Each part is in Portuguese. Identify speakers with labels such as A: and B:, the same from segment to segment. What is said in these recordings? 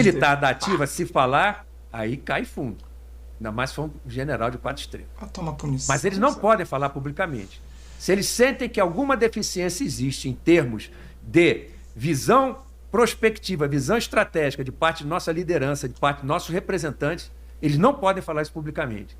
A: militar da ativa, se falar, aí cai fundo. Ainda mais se for um general de 4 estrelas.
B: Toma punição.
A: Mas eles não podem falar publicamente. Se eles sentem que alguma deficiência existe em termos de visão prospectiva, visão estratégica de parte de nossa liderança, de parte de nossos representantes, eles não podem falar isso publicamente.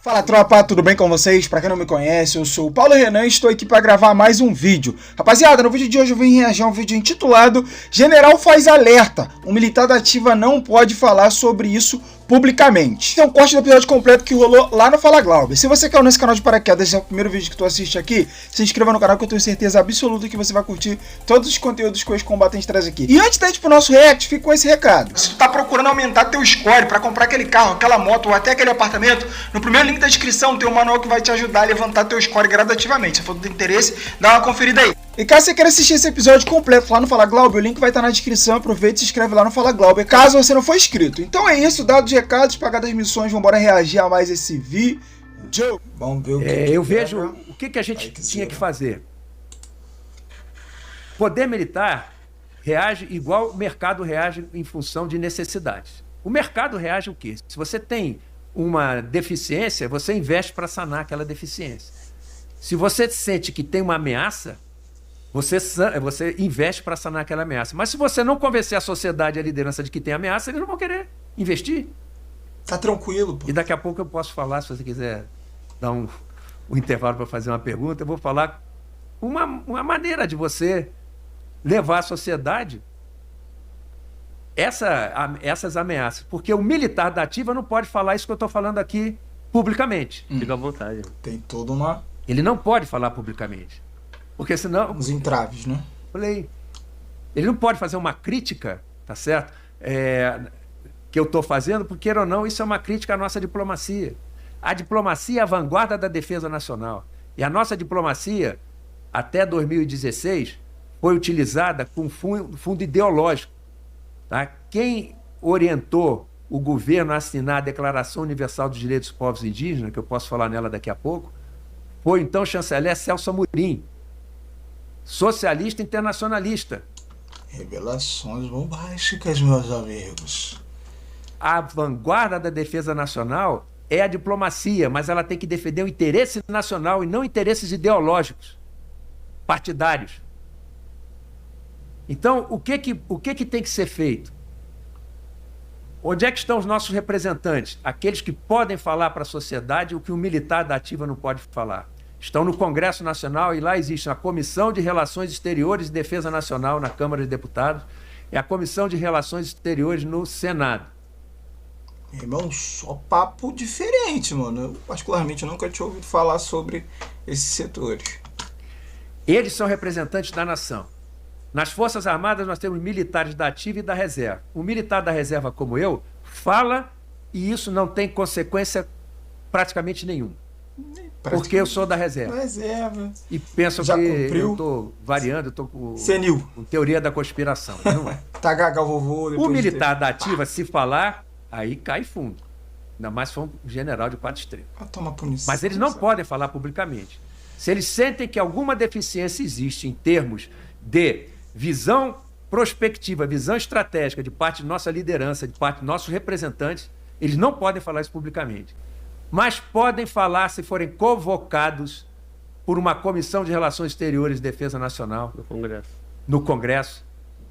B: Fala tropa, tudo bem com vocês? Pra quem não me conhece, eu sou o Paulo Renan e estou aqui para gravar mais um vídeo. Rapaziada, no vídeo de hoje eu vim reagir a um vídeo intitulado General faz alerta, um militar da ativa não pode falar sobre isso publicamente. É um corte do episódio completo que rolou lá no Fala Glauber. Se você caiu nesse canal de paraquedas, esse é o primeiro vídeo que tu assiste aqui, se inscreva no canal que eu tenho certeza absoluta que você vai curtir todos os conteúdos que o ex-combatente traz aqui. E antes da gente ir pro nosso react, fica com esse recado. Se tu tá procurando aumentar teu score para comprar aquele carro, aquela moto ou até aquele apartamento, no primeiro link da descrição tem um manual que vai te ajudar a levantar teu score gradativamente. Se for do interesse, dá uma conferida aí. E caso você queira assistir esse episódio completo lá no Fala Glauber, o link vai estar na descrição. Aproveita e se inscreve lá no Fala Glauber, caso você não for inscrito. Então é isso, dados os recados, pagadas as missões, vamos reagir a mais esse vídeo. Vamos ver o que
A: eu vejo o que a gente tinha que fazer. Poder militar reage igual o mercado reage em função de necessidades. O mercado reage o quê? Se você tem uma deficiência, você investe para sanar aquela deficiência. Se você sente que tem uma ameaça, você investe para sanar aquela ameaça. Mas se você não convencer a sociedade e a liderança de que tem ameaça, eles não vão querer investir.
B: Tá tranquilo, pô.
A: E daqui a pouco eu posso falar, se você quiser dar um intervalo para fazer uma pergunta, eu vou falar uma maneira de você levar a sociedade essas ameaças. Porque o militar da ativa não pode falar isso que eu estou falando aqui publicamente.
C: Fica à vontade.
B: Tem toda uma...
A: Ele não pode falar publicamente. Porque senão...
B: Os entraves, né?
A: Falei, ele não pode fazer uma crítica, tá certo? Que eu estou fazendo, porque, queira ou não, isso é uma crítica à nossa diplomacia. A diplomacia é a vanguarda da defesa nacional. E a nossa diplomacia, até 2016, foi utilizada com fundo ideológico. Tá? Quem orientou o governo a assinar a Declaração Universal dos Direitos dos Povos Indígenas, que eu posso falar nela daqui a pouco, foi então o chanceler Celso Amorim, socialista internacionalista.
B: Revelações bombásticas, meus amigos.
A: A vanguarda da defesa nacional é a diplomacia, mas ela tem que defender o interesse nacional e não interesses ideológicos, partidários. Então, o que tem que ser feito? Onde é que estão os nossos representantes? Aqueles que podem falar para a sociedade o que o militar da ativa não pode falar. Estão no Congresso Nacional e lá existe a Comissão de Relações Exteriores e Defesa Nacional na Câmara de Deputados e a Comissão de Relações Exteriores no Senado.
B: Irmão, só papo diferente, mano. Eu, particularmente, nunca tinha ouvido falar sobre esses setores.
A: Eles são representantes da nação. Nas Forças Armadas nós temos militares da ativa e da reserva. O militar da reserva, como eu, fala e isso não tem consequência praticamente nenhuma. Porque eu sou da reserva. E penso
B: já
A: que
B: cumpriu?
A: eu estou variando, eu estou com teoria da conspiração. Não é?
B: Tá gaga vovô.
A: O militar da ativa, se falar, aí cai fundo. Ainda mais se for um general de 4 estrelas.
B: Toma punição.
A: Mas eles não podem falar publicamente. Se eles sentem que alguma deficiência existe em termos de visão prospectiva, visão estratégica de parte de nossa liderança, de parte de nossos representantes, eles não podem falar isso publicamente. Mas podem falar se forem convocados por uma Comissão de Relações Exteriores e Defesa Nacional. No Congresso.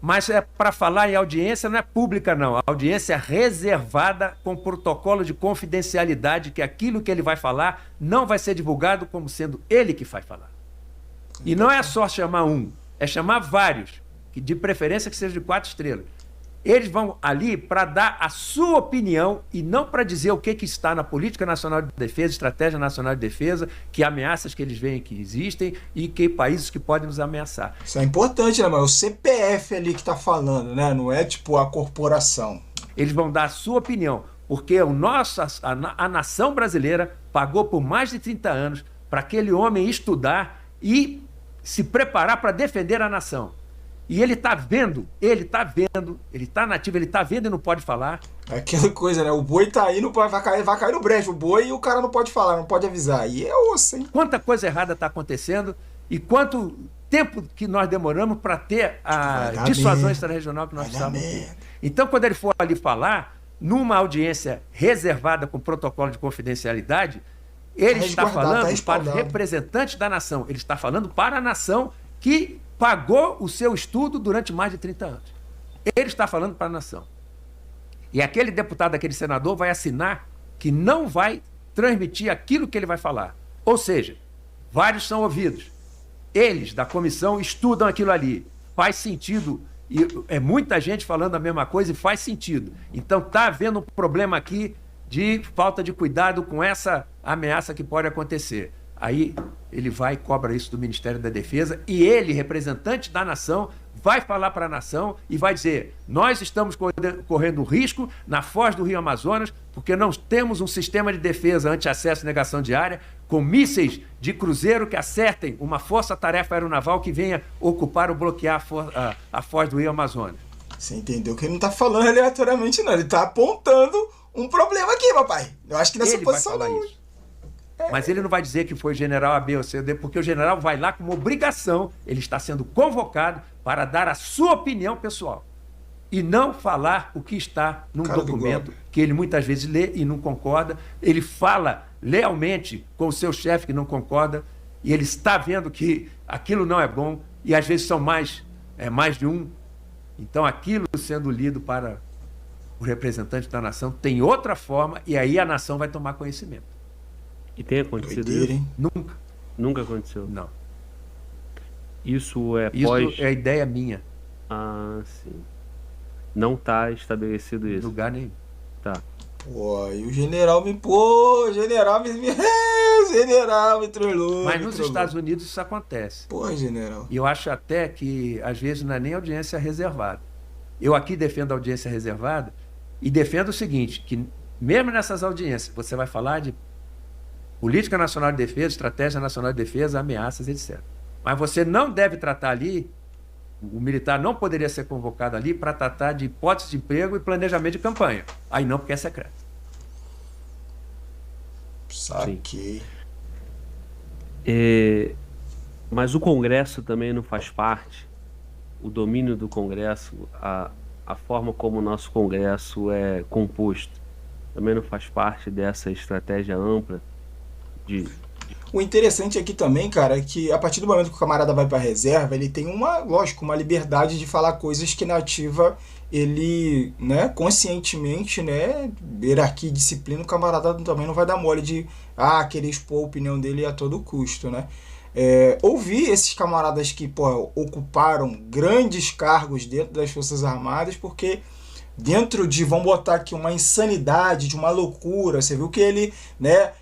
A: Mas é para falar em audiência, não é pública não. A audiência é reservada com protocolo de confidencialidade, que aquilo que ele vai falar não vai ser divulgado como sendo ele que vai falar. E não é só chamar um, é chamar vários, que de preferência que seja de 4 estrelas. Eles vão ali para dar a sua opinião e não para dizer o que está na Política Nacional de Defesa, Estratégia Nacional de Defesa, que ameaças que eles veem que existem e que países que podem nos ameaçar.
B: Isso é importante, né, mano? É o CPF ali que está falando, né? Não é tipo a corporação.
A: Eles vão dar a sua opinião, porque a nação brasileira pagou por mais de 30 anos para aquele homem estudar e se preparar para defender a nação. E ele está vendo, ele está nativo, ele está vendo e não pode falar.
B: Aquela coisa, né? O boi tá aí, vai cair no brejo. O boi e o cara não pode falar, não pode avisar. Aí é osso, hein?
A: Quanta coisa errada está acontecendo e quanto tempo que nós demoramos para ter a dissuasão extrarregional que nós estamos aqui. Então, quando ele for ali falar, numa audiência reservada com protocolo de confidencialidade, ele está falando para os representantes da nação. Ele está falando para a nação que pagou o seu estudo durante mais de 30 anos. Ele está falando para a nação. E aquele deputado, aquele senador vai assinar que não vai transmitir aquilo que ele vai falar. Ou seja, vários são ouvidos. Eles, da comissão, estudam aquilo ali. Faz sentido. E é muita gente falando a mesma coisa e faz sentido. Então está havendo um problema aqui de falta de cuidado com essa ameaça que pode acontecer. Aí ele vai e cobra isso do Ministério da Defesa e ele, representante da nação, vai falar para a nação e vai dizer: nós estamos correndo risco na foz do Rio Amazonas porque não temos um sistema de defesa anti-acesso e negação de área com mísseis de cruzeiro que acertem uma força-tarefa aeronaval que venha ocupar ou bloquear a foz do Rio Amazonas.
B: Você entendeu que ele não está falando aleatoriamente, não. Ele está apontando um problema aqui, papai. Eu acho que nessa posição não. Isso.
A: Mas ele não vai dizer que foi general A, B ou C, porque o general vai lá com uma obrigação, ele está sendo convocado para dar a sua opinião pessoal e não falar o que está num documento que ele muitas vezes lê e não concorda. Ele fala lealmente com o seu chefe que não concorda e ele está vendo que aquilo não é bom e às vezes são mais de um. Então aquilo sendo lido para o representante da nação tem outra forma e aí a nação vai tomar conhecimento.
C: E tem acontecido isso?
B: Hein?
A: Nunca.
C: Nunca aconteceu?
A: Não.
C: Isso
A: é a ideia minha.
C: Ah, sim. Não está estabelecido isso.
A: Lugar nenhum.
C: Tá.
B: Pô, e o general me... Pô, general me trollou.
A: Mas nos Estados Unidos isso acontece.
B: Pô, general.
A: E eu acho até que, às vezes, não é nem audiência reservada. Eu aqui defendo a audiência reservada e defendo o seguinte, que mesmo nessas audiências, você vai falar de Política Nacional de Defesa, Estratégia Nacional de Defesa, ameaças, etc. Mas você não deve tratar ali, o militar não poderia ser convocado ali para tratar de hipótese de emprego e planejamento de campanha. Aí não, porque é secreto.
B: Saquei.
C: Mas o Congresso também não faz parte, o domínio do Congresso, a forma como o nosso Congresso é composto, também não faz parte dessa estratégia ampla.
B: O interessante aqui também, cara, é que a partir do momento que o camarada vai pra reserva, ele tem uma liberdade de falar coisas que na ativa ele, né, conscientemente, né, hierarquia e disciplina, o camarada também não vai dar mole de querer expor a opinião dele a todo custo, né. Ouvi esses camaradas que, ocuparam grandes cargos dentro das Forças Armadas, porque dentro de, vamos botar aqui, uma insanidade, de uma loucura, você viu que ele, né,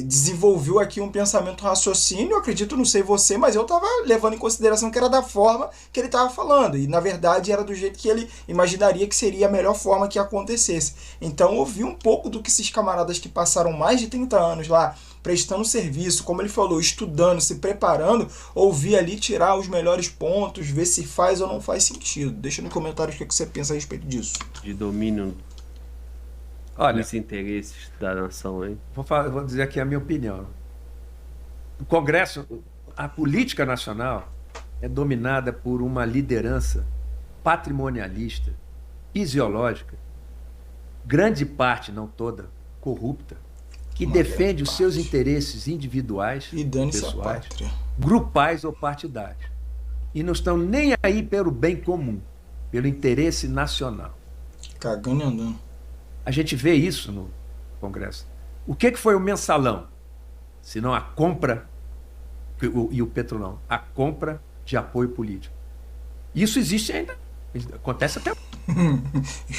B: desenvolveu aqui um pensamento raciocínio, eu acredito, não sei você, mas eu estava levando em consideração que era da forma que ele estava falando, e na verdade era do jeito que ele imaginaria que seria a melhor forma que acontecesse. Então eu ouvi um pouco do que esses camaradas que passaram mais de 30 anos lá, prestando serviço, como ele falou, estudando, se preparando, ouvir ali, tirar os melhores pontos, ver se faz ou não faz sentido. Deixa nos comentários o que você pensa a respeito disso.
C: De domínio dos interesses da nação, hein?
A: Vou dizer aqui a minha opinião. O Congresso, a política nacional é dominada por uma liderança patrimonialista, fisiológica, grande parte, não toda, corrupta, que defende os seus interesses individuais, pessoais, grupais ou partidários. E não estão nem aí pelo bem comum, pelo interesse nacional.
B: Cagando e andando.
A: A gente vê isso no Congresso. O que foi o mensalão? Senão a compra, e o Petrolão, a compra de apoio político. Isso existe ainda. Acontece até.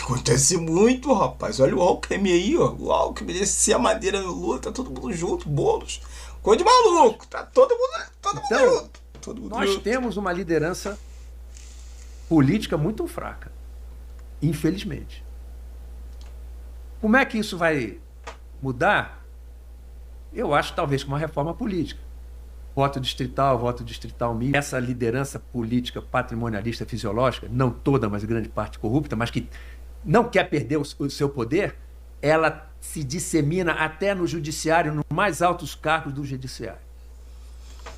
B: Acontece muito, rapaz. Olha o Alckmin aí, ó. O Alckmin descia a madeira no Lula, tá todo mundo junto, Boulos. Coisa de maluco, tá todo mundo junto. Todo mundo
A: nós
B: junto.
A: Temos uma liderança política muito fraca, infelizmente. Como é que isso vai mudar? Eu acho talvez com uma reforma política. voto distrital misto. Essa liderança política patrimonialista fisiológica, não toda, mas grande parte corrupta, mas que não quer perder o seu poder, ela se dissemina até no judiciário, nos mais altos cargos do judiciário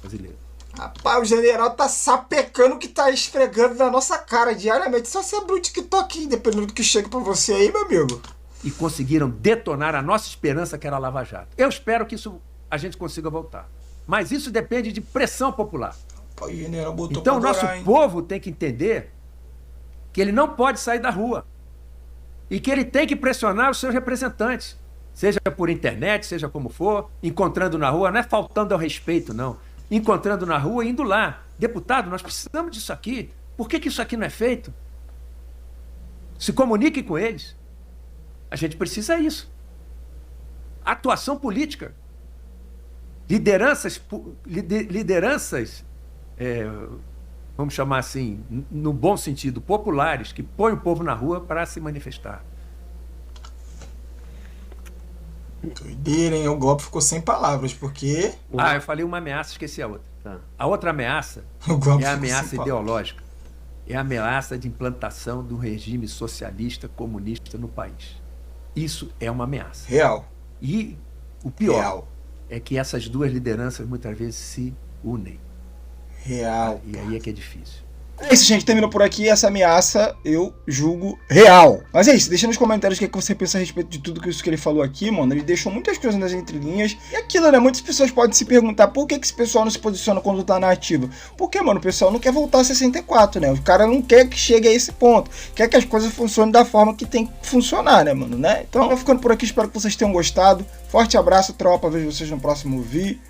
A: brasileiro.
B: Rapaz, o general tá sapecando que tá esfregando na nossa cara diariamente. Só você abrir o TikTok, dependendo do que chega pra você aí, meu amigo.
A: E conseguiram detonar a nossa esperança, que era a Lava Jato. Eu espero que isso a gente consiga voltar. Mas isso depende de pressão popular.
B: Pô, general botou
A: então o
B: pra
A: nosso
B: adorar, hein?
A: povo tem que entender que ele não pode sair da rua. E que ele tem que pressionar os seus representantes. Seja por internet, seja como for, encontrando na rua, não é faltando ao respeito, não. Encontrando na rua e indo lá. Deputado, nós precisamos disso aqui. Por que isso aqui não é feito? Se comunique com eles. A gente precisa disso. Atuação política. Lideranças, vamos chamar assim, no bom sentido, populares, que põem o povo na rua para se manifestar.
B: Doideira, hein? O golpe ficou sem palavras, porque...
A: Eu falei uma ameaça, esqueci a outra.
C: Tá.
A: A outra ameaça é a ameaça ideológica. É a ameaça de implantação de um regime socialista, comunista no país. Isso é uma ameaça.
B: Real.
A: E o pior
B: Real.
A: é que essas duas lideranças muitas vezes se unem.
B: Real.
A: E aí é que é difícil.
B: É isso, gente. Terminou por aqui. Essa ameaça eu julgo real. Mas é isso. Deixa nos comentários o que você pensa a respeito de tudo isso que ele falou aqui, mano. Ele deixou muitas coisas nas entrelinhas. E aquilo, né? Muitas pessoas podem se perguntar por que esse pessoal não se posiciona quando tá na ativa. Porque, mano, o pessoal não quer voltar a 64, né? O cara não quer que chegue a esse ponto. Quer que as coisas funcionem da forma que tem que funcionar, né, mano? Né? Então, eu vou ficando por aqui. Espero que vocês tenham gostado. Forte abraço, tropa. Vejo vocês no próximo vídeo.